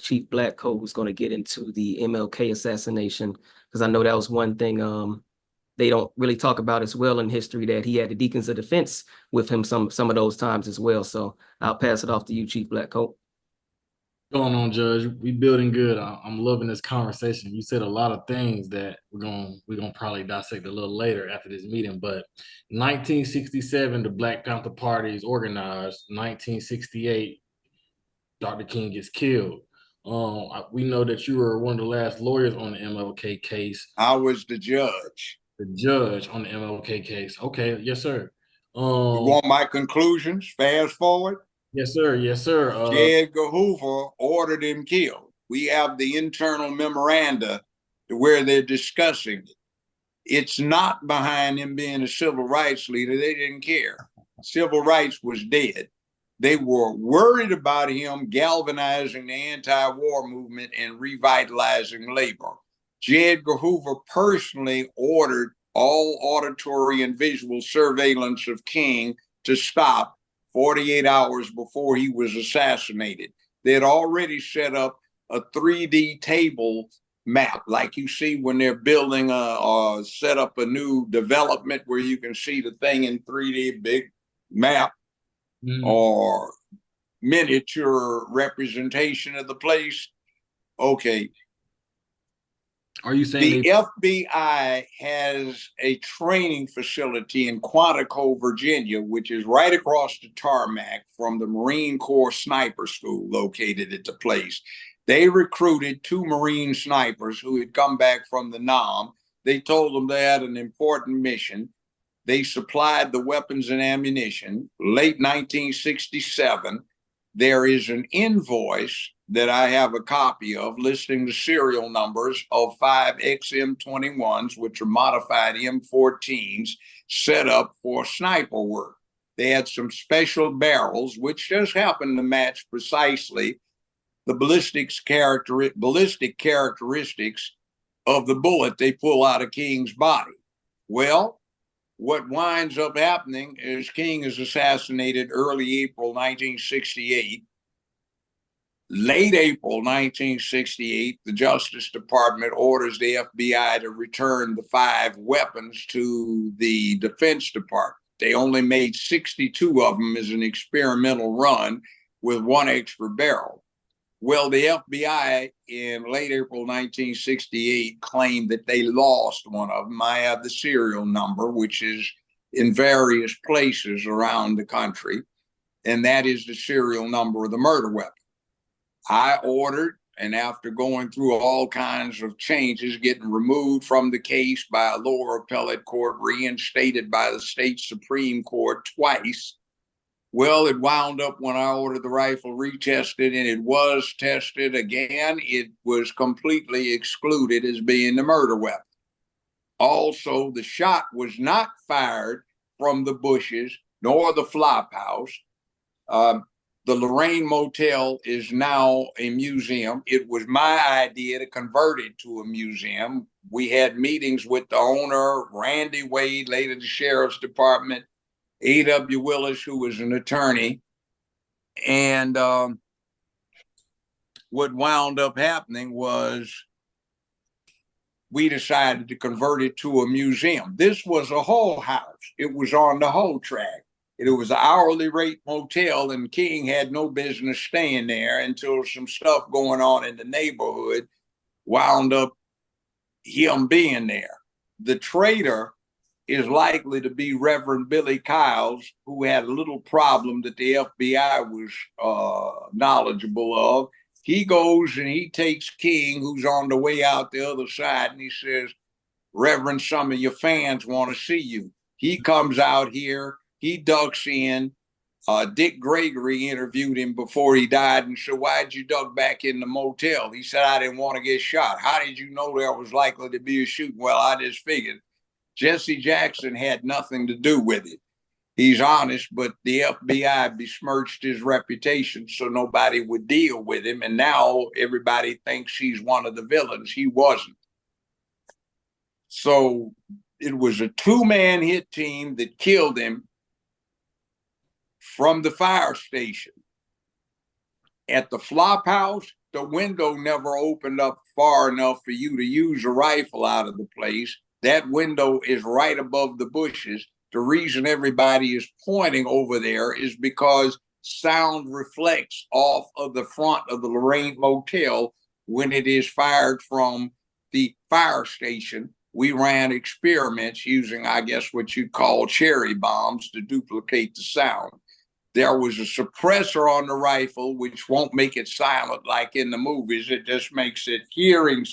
Chief Black Coat, who's going to get into the MLK assassination, because I know that was one thing they don't really talk about as well in history, that he had the Deacons of Defense with him some of those times as well. So I'll pass it off to you, Chief Black Coat. Going on, Judge? We building good. I'm loving this conversation. You said a lot of things that we're gonna probably dissect a little later after this meeting. But 1967, the Black Panther Party is organized. 1968, Dr. King gets killed. We know that you were one of the last lawyers on the MLK case. I was the judge. The judge on the MLK case. Okay, yes, sir. You want my conclusions? Fast forward. Yes, sir. Yes, sir. J. Edgar Hoover ordered him killed. We have the internal memoranda where they're discussing it. It's not behind him being a civil rights leader. They didn't care. Civil rights was dead. They were worried about him galvanizing the anti-war movement and revitalizing labor. J. Edgar Hoover personally ordered all auditory and visual surveillance of King to stop 48 hours before he was assassinated. They had already set up a 3D table map, like you see when they're building or set up a new development where you can see the thing in 3D, big map or miniature representation of the place. Okay. Are you saying the FBI has a training facility in Quantico, Virginia, which is right across the tarmac from the Marine Corps Sniper School located at the place? They recruited 2 Marine snipers who had come back from the Nam. They told them they had an important mission. They supplied the weapons and ammunition. Late 1967, there is an invoice that I have a copy of listing the serial numbers of 5 XM21s, which are modified M14s, set up for sniper work. They had some special barrels, which just happened to match precisely the ballistic characteristics of the bullet they pull out of King's body. Well, what winds up happening is King is assassinated early April 1968. Late April 1968, the Justice Department orders the FBI to return the 5 weapons to the Defense Department. They only made 62 of them as an experimental run with 1 extra barrel. Well, the FBI in late April 1968 claimed that they lost one of them. I have the serial number, which is in various places around the country, and that is the serial number of the murder weapon. I ordered, and after going through all kinds of changes, getting removed from the case by a lower appellate court, reinstated by the state Supreme Court twice. Well, it wound up when I ordered the rifle retested, and it was tested again. It was completely excluded as being the murder weapon. Also, the shot was not fired from the bushes nor the flop house. The Lorraine Motel is now a museum. It was my idea to convert it to a museum. We had meetings with the owner, Randy Wade, later the Sheriff's Department, A.W. Willis, who was an attorney. And what wound up happening was we decided to convert it to a museum. This was a whole house. It was on the whole track. It was an hourly rate motel, and King had no business staying there until some stuff going on in the neighborhood wound up him being there. The traitor is likely to be Reverend Billy Kyles, who had a little problem that the FBI was knowledgeable of. He goes and he takes King, who's on the way out the other side, and he says, Reverend, some of your fans want to see you. He comes out here. He ducks in. Dick Gregory interviewed him before he died and said, why'd you duck back in the motel? He said, I didn't want to get shot. How did you know there was likely to be a shooting? Well, I just figured. Jesse Jackson had nothing to do with it. He's honest, but the FBI besmirched his reputation so nobody would deal with him. And now everybody thinks he's one of the villains. He wasn't. So it was a 2-man hit team that killed him from the fire station. At the flop house, the window never opened up far enough for you to use a rifle out of the place. That window is right above the bushes. The reason everybody is pointing over there is because sound reflects off of the front of the Lorraine Motel when it is fired from the fire station. We ran experiments using, I guess, what you'd call cherry bombs to duplicate the sound. There was a suppressor on the rifle, which won't make it silent like in the movies. It just makes it hearing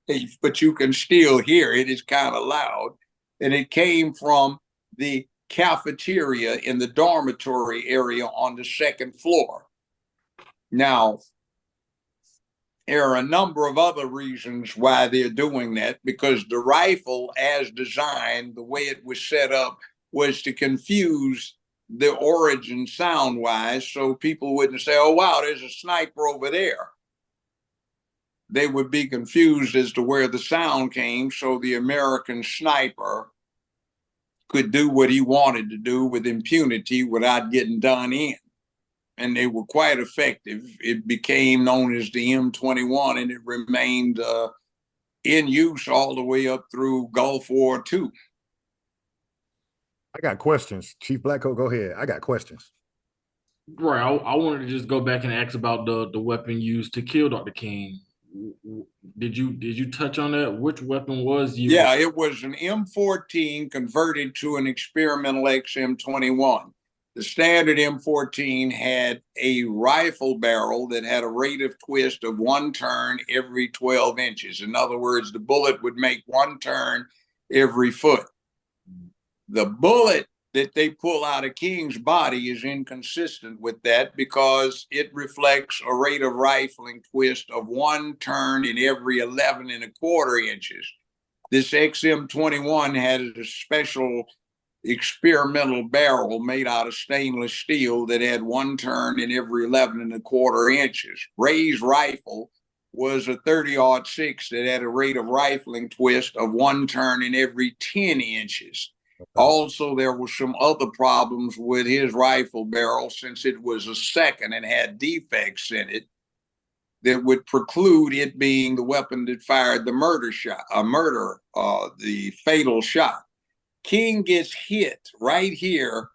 safe, but you can still hear it. It's kind of loud. And it came from the cafeteria in the dormitory area on the second floor. Now, there are a number of other reasons why they're doing that, because the rifle, as designed, the way it was set up, was to confuse the origin sound-wise, so people wouldn't say, oh, wow, there's a sniper over there. They would be confused as to where the sound came, so the American sniper could do what he wanted to do with impunity without getting done in. And they were quite effective. It became known as the M21, and it remained in use all the way up through Gulf War II. I got questions. Chief Blackcoat, go ahead. I got questions. Right. I wanted to just go back and ask about the weapon used to kill Dr. King. Did you touch on that? Which weapon was used? Yeah, it was an M14 converted to an experimental XM21. The standard M14 had a rifle barrel that had a rate of twist of 1 turn every 12 inches. In other words, the bullet would make 1 turn every foot. The bullet that they pull out of King's body is inconsistent with that, because it reflects a rate of rifling twist of 1 turn in every 11 1/4 inches. This XM21 had a special experimental barrel made out of stainless steel that had 1 turn in every 11 1/4 inches. Ray's rifle was a 30-06 that had a rate of rifling twist of 1 turn in every 10 inches. Also, there were some other problems with his rifle barrel, since it was a second and had defects in it that would preclude it being the weapon that fired the the fatal shot. King gets hit right here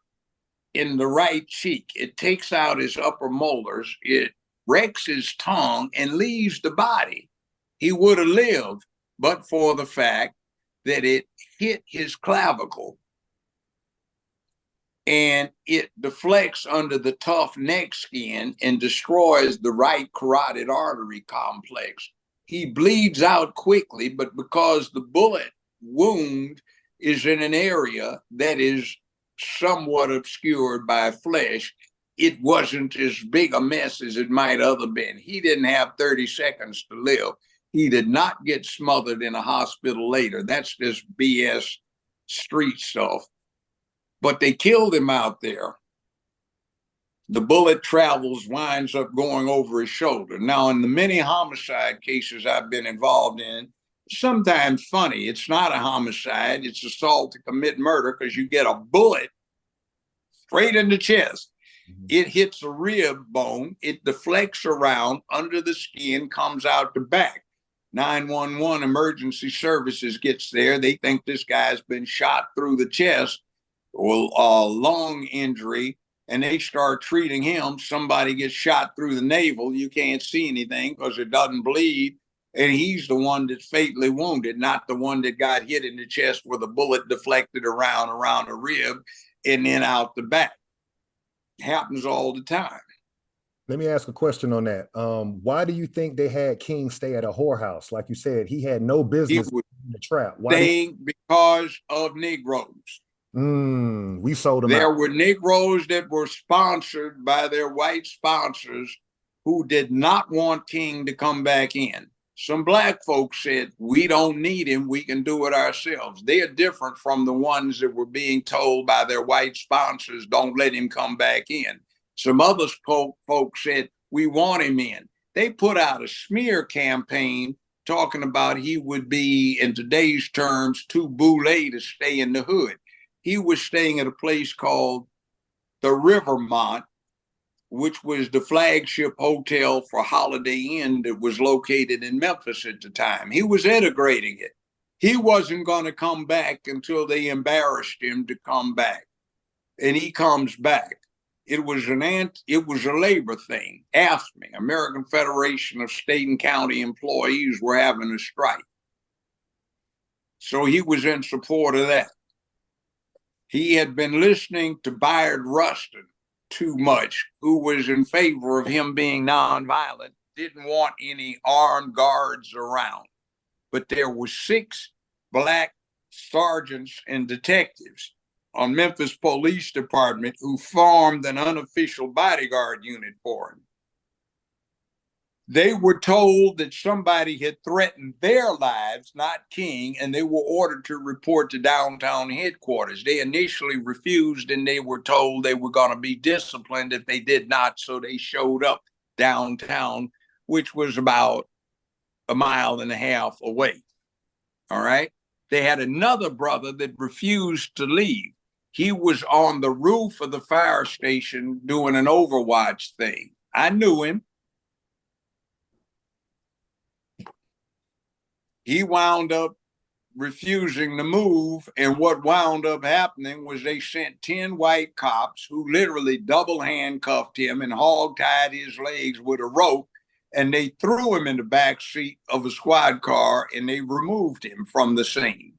in the right cheek. It takes out his upper molars. It wrecks his tongue and leaves the body. He would have lived, but for the fact that it hit his clavicle and it deflects under the tough neck skin and destroys the right carotid artery complex. He bleeds out quickly, but because the bullet wound is in an area that is somewhat obscured by flesh, it wasn't as big a mess as it might have been. He didn't have 30 seconds to live. He did not get smothered in a hospital later. That's just BS street stuff. But they killed him out there. The bullet travels, winds up going over his shoulder. Now, in the many homicide cases I've been involved in, sometimes funny. It's not a homicide. It's assault to commit murder, because you get a bullet straight in the chest. It hits a rib bone. It deflects around under the skin, comes out the back. 911 emergency services gets there. They think this guy's been shot through the chest or lung injury, and they start treating him. Somebody gets shot through the navel. You can't see anything because it doesn't bleed. And he's the one that's fatally wounded, not the one that got hit in the chest where the bullet deflected around a rib and then out the back. It happens all the time. Let me ask a question on that. Why do you think they had King stay at a whorehouse? Like you said, he had no business in the trap. Why? Because of Negroes. We sold them There out. were Negroes that were sponsored by their white sponsors who did not want King to come back in. Some black folks said, we don't need him, we can do it ourselves. They are different from the ones that were being told by their white sponsors, don't let him come back in. Some other folks said, we want him in. They put out a smear campaign talking about he would be, in today's terms, too boule to stay in the hood. He was staying at a place called the Rivermont which was the flagship hotel for Holiday Inn that was located in Memphis at the time. He was integrating it. He wasn't going to come back until they embarrassed him to come back. And he comes back. It was a labor thing. AFSCME, American Federation of State and County Employees, were having a strike. So he was in support of that. He had been listening to Bayard Rustin too much, who was in favor of him being nonviolent, didn't want any armed guards around. But there were 6 black sergeants and detectives on Memphis Police Department who formed an unofficial bodyguard unit for him. They were told that somebody had threatened their lives, not King, and they were ordered to report to downtown headquarters. They initially refused, and they were told they were going to be disciplined if they did not, so they showed up downtown, which was about a 1.5 miles away. All right? They had another brother that refused to leave. He was on the roof of the fire station doing an overwatch thing. I knew him. He wound up refusing to move, and what wound up happening was they sent 10 white cops who literally double handcuffed him and hog-tied his legs with a rope, and they threw him in the back seat of a squad car, and they removed him from the scene.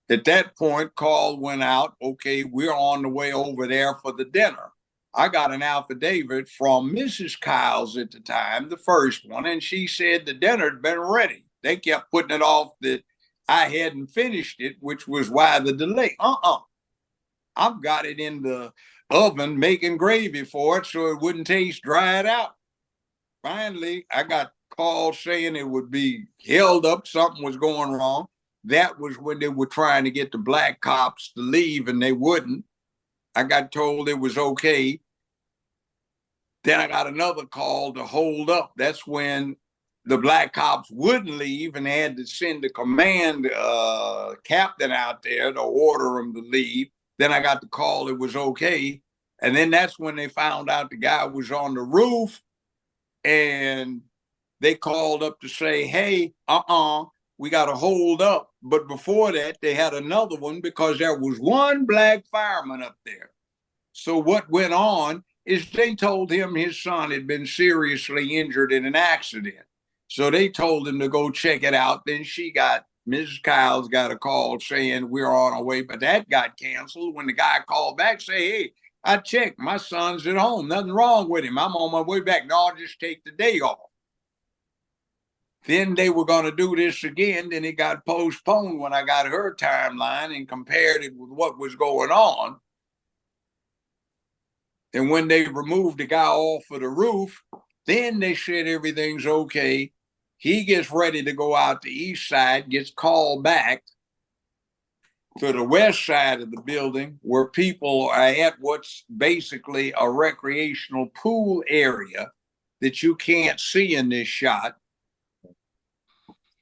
At that point, call went out, okay, we're on the way over there for the dinner. I got an affidavit from Mrs. Kyles at the time, the first one, and she said the dinner had been ready. They kept putting it off that I hadn't finished it, which was why the delay. I've got it in the oven making gravy for it so it wouldn't taste dried out. Finally, I got calls saying it would be held up, something was going wrong. That was when they were trying to get the black cops to leave, and they wouldn't. I got told it was okay. Then I got another call to hold up. That's when the black cops wouldn't leave, and they had to send the command captain out there to order them to leave. Then I got the call it was okay. And then that's when they found out the guy was on the roof, and they called up to say, hey, we got to hold up. But before that, they had another one because there was one black fireman up there. So what went on is they told him his son had been seriously injured in an accident. So they told him to go check it out. Then Mrs. Kyles got a call saying we're on our way, but that got canceled when the guy called back, say, hey, I checked, my son's at home, nothing wrong with him. I'm on my way back. No, I'll just take the day off. Then they were going to do this again. Then it got postponed when I got her timeline and compared it with what was going on. And when they removed the guy off of the roof, then they said everything's okay. He gets ready to go out the east side, gets called back to the west side of the building where people are at what's basically a recreational pool area that you can't see in this shot.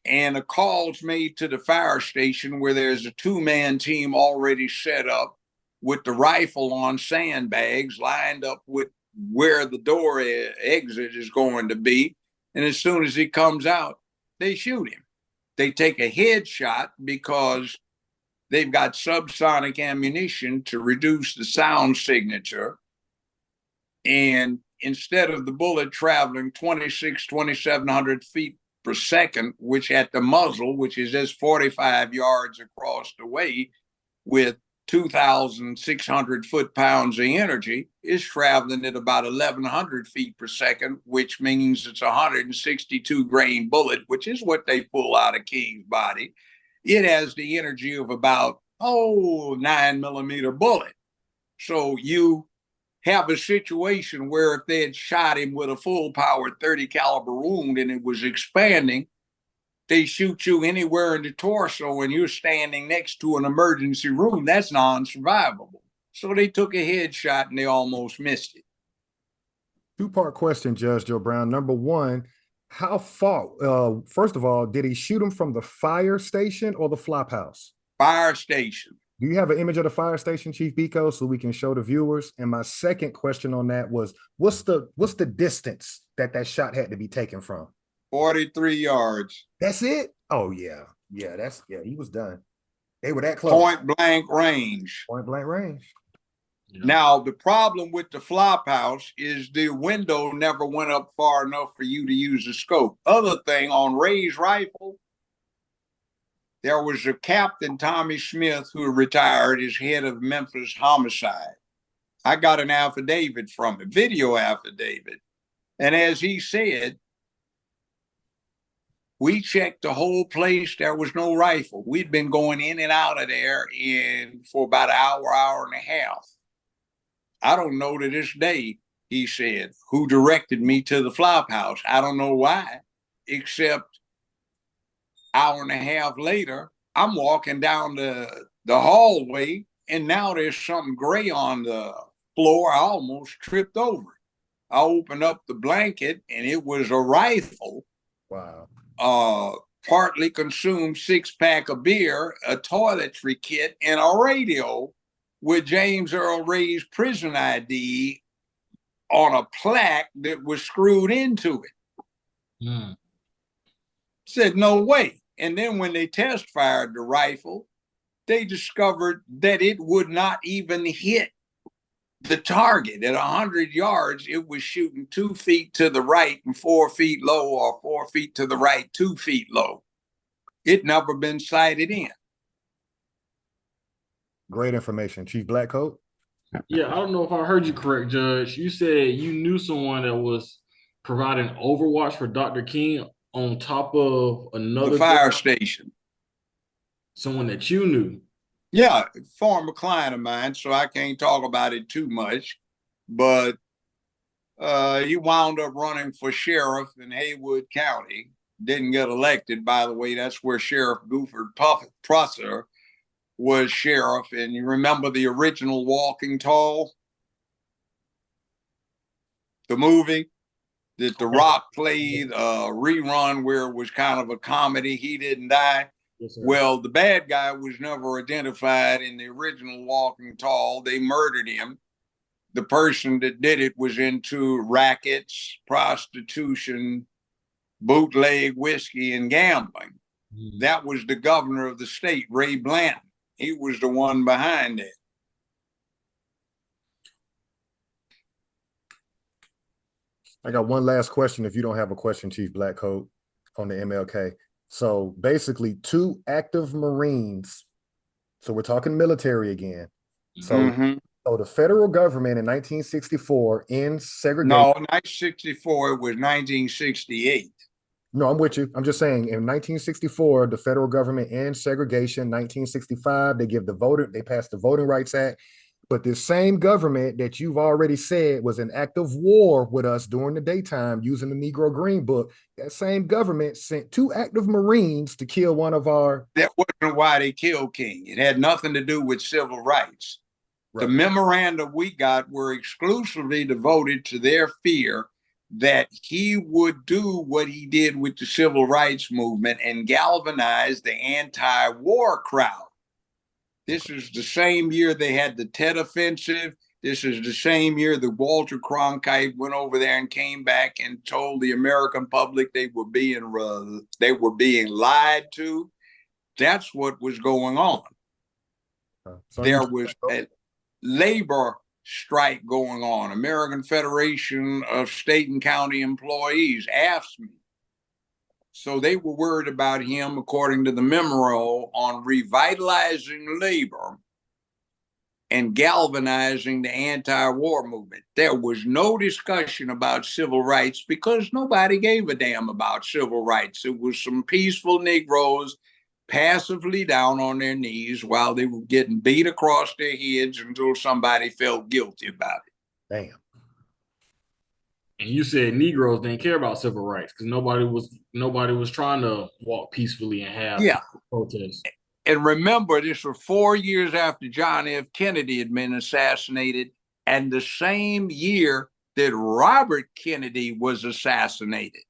And a call's made to the fire station where there's a 2-man team already set up with the rifle on sandbags lined up with where the door exit is going to be. And as soon as he comes out, they shoot him. They take a headshot because they've got subsonic ammunition to reduce the sound signature. And instead of the bullet traveling 2,700 feet per second, which at the muzzle, which is just 45 yards across the way with 2,600 foot-pounds of energy, is traveling at about 1,100 feet per second, which means it's a 162 grain bullet, which is what they pull out of King's body. It has the energy of about, 9mm bullet. So you have a situation where if they had shot him with a full power 30 caliber wound and it was expanding, they shoot you anywhere in the torso and you're standing next to an emergency room, that's non-survivable. So they took a headshot and they almost missed it. Two-part question, Judge Joe Brown. Number one, how far, first of all, did he shoot him from the fire station or the flop house? Fire station. Do you have an image of the fire station, Chief Biko, so we can show the viewers? And my second question on that was, what's the distance that shot had to be taken from? 43 yards. That's it? Oh, yeah. Yeah, he was done. They were that close. Point blank range. Point blank range. Yeah. Now, the problem with the flop house is the window never went up far enough for you to use the scope. Other thing, on Ray's rifle, there was a Captain Tommy Smith who retired as head of Memphis homicide. I got an affidavit from him, video affidavit. And as he said, we checked the whole place. There was no rifle. We'd been going in and out of there for about an hour, hour and a half. I don't know to this day, he said, who directed me to the flop house. I don't know why, except hour and a half later, I'm walking down the hallway, and now there's something gray on the floor. I almost tripped over it. I opened up the blanket, and it was a rifle. Wow. Partly consumed 6-pack of beer, a toiletry kit, and a radio with James Earl Ray's prison ID on a plaque that was screwed into it. Said, no way. And then when they test fired the rifle, they discovered that it would not even hit the target. At 100 yards, it was shooting 2 feet to the right and 4 feet low, or 4 feet to the right, 2 feet low. It never been sighted in. Great information. Chief Blackcoat? Yeah, I don't know if I heard you correct, Judge. You said you knew someone that was providing overwatch for Dr. King on top of another The fire station. Someone that you knew. Yeah, former client of mine, so I can't talk about it too much. But he wound up running for sheriff in Haywood County. Didn't get elected, by the way. That's where Sheriff Buford Prosser was sheriff. And you remember the original Walking Tall? The movie that The Rock played, a rerun where it was kind of a comedy. He didn't die. Yes, well, the bad guy was never identified in the original Walking Tall. They murdered him. The person that did it was into rackets, prostitution, bootleg whiskey, and gambling. That was the governor of the state, Ray Blanton. He was the one behind it. I got one last question. If you don't have a question, Chief Blackcoat, on the MLK. So basically 2 active Marines. So we're talking military again. So, so the federal government in 1964 ends segregation. No, 1964, it was 1968. No, I'm with you. I'm just saying in 1964, the federal government ends segregation. 1965, they passed the Voting Rights Act. But this same government that you've already said was in active war with us during the daytime using the Negro Green Book, that same government sent 2 active Marines to kill one of our... That wasn't why they killed King. It had nothing to do with civil rights. Right. The memoranda we got were exclusively devoted to their fear that he would do what he did with the civil rights movement and galvanize the anti-war crowd. This is the same year they had the Tet Offensive. This is the same year that Walter Cronkite went over there and came back and told the American public they were being lied to. That's what was going on. There was a labor strike going on. American Federation of State and County Employees, AFSCME. So they were worried about him, according to the memo, on revitalizing labor and galvanizing the anti-war movement. There was no discussion about civil rights because nobody gave a damn about civil rights. It was some peaceful Negroes passively down on their knees while they were getting beat across their heads until somebody felt guilty about it. Damn. And you said Negroes didn't care about civil rights because nobody was trying to walk peacefully and have protests. And remember, this was 4 years after John F. Kennedy had been assassinated, and the same year that Robert Kennedy was assassinated.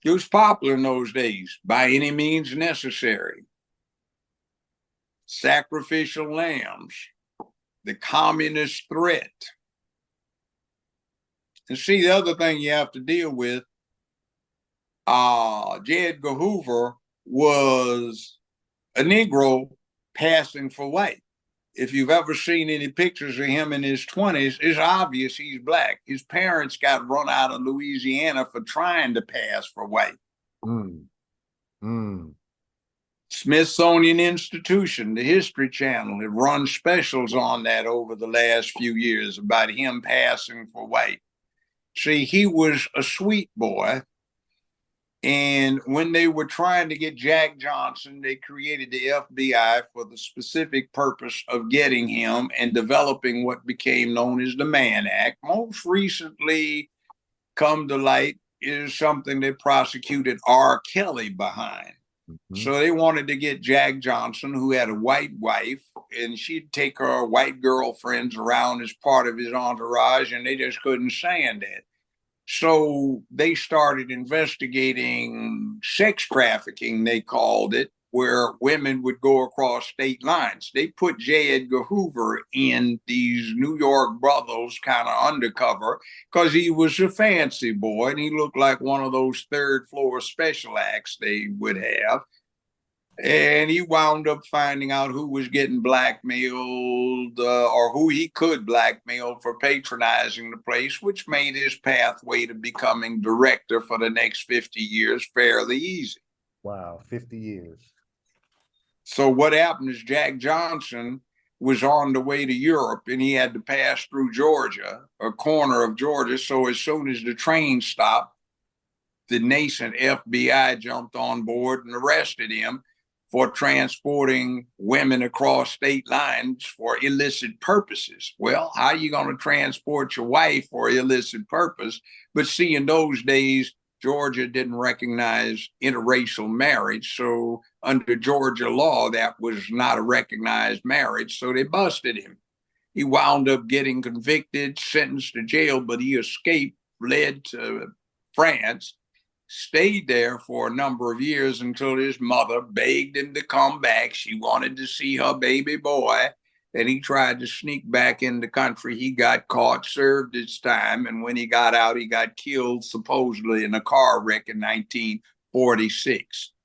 It was popular in those days, by any means necessary. Sacrificial lambs, the communist threat. And see, the other thing you have to deal with, J. Edgar Hoover was a Negro passing for white. If you've ever seen any pictures of him in his 20s, it's obvious he's black. His parents got run out of Louisiana for trying to pass for white. Smithsonian Institution, the History Channel, have run specials on that over the last few years about him passing for white. See, he was a sweet boy. And when they were trying to get Jack Johnson, they created the FBI for the specific purpose of getting him and developing what became known as the Mann Act. Most recently come to light is something they prosecuted R. Kelly behind. So they wanted to get Jack Johnson, who had a white wife, and she'd take her white girlfriends around as part of his entourage, and they just couldn't stand that. So they started investigating sex trafficking, they called it, where women would go across state lines. They put J. Edgar Hoover in these New York brothels kind of undercover because he was a fancy boy and he looked like one of those third floor special acts they would have. And he wound up finding out who was getting blackmailed or who he could blackmail for patronizing the place, which made his pathway to becoming director for the next 50 years fairly easy. Wow, 50 years. So what happened is Jack Johnson was on the way to Europe and he had to pass through Georgia, a corner of Georgia. So as soon as the train stopped, the nascent FBI jumped on board and arrested him for transporting women across state lines for illicit purposes. Well, how are you going to transport your wife for illicit purpose? But see, in those days, Georgia didn't recognize interracial marriage. So under Georgia law, that was not a recognized marriage. So they busted him. He wound up getting convicted, sentenced to jail, but he escaped, fled to France, stayed there for a number of years until his mother begged him to come back. She wanted to see her baby boy. And he tried to sneak back in the country. He got caught, served his time. And when he got out, he got killed supposedly in a car wreck in 1946.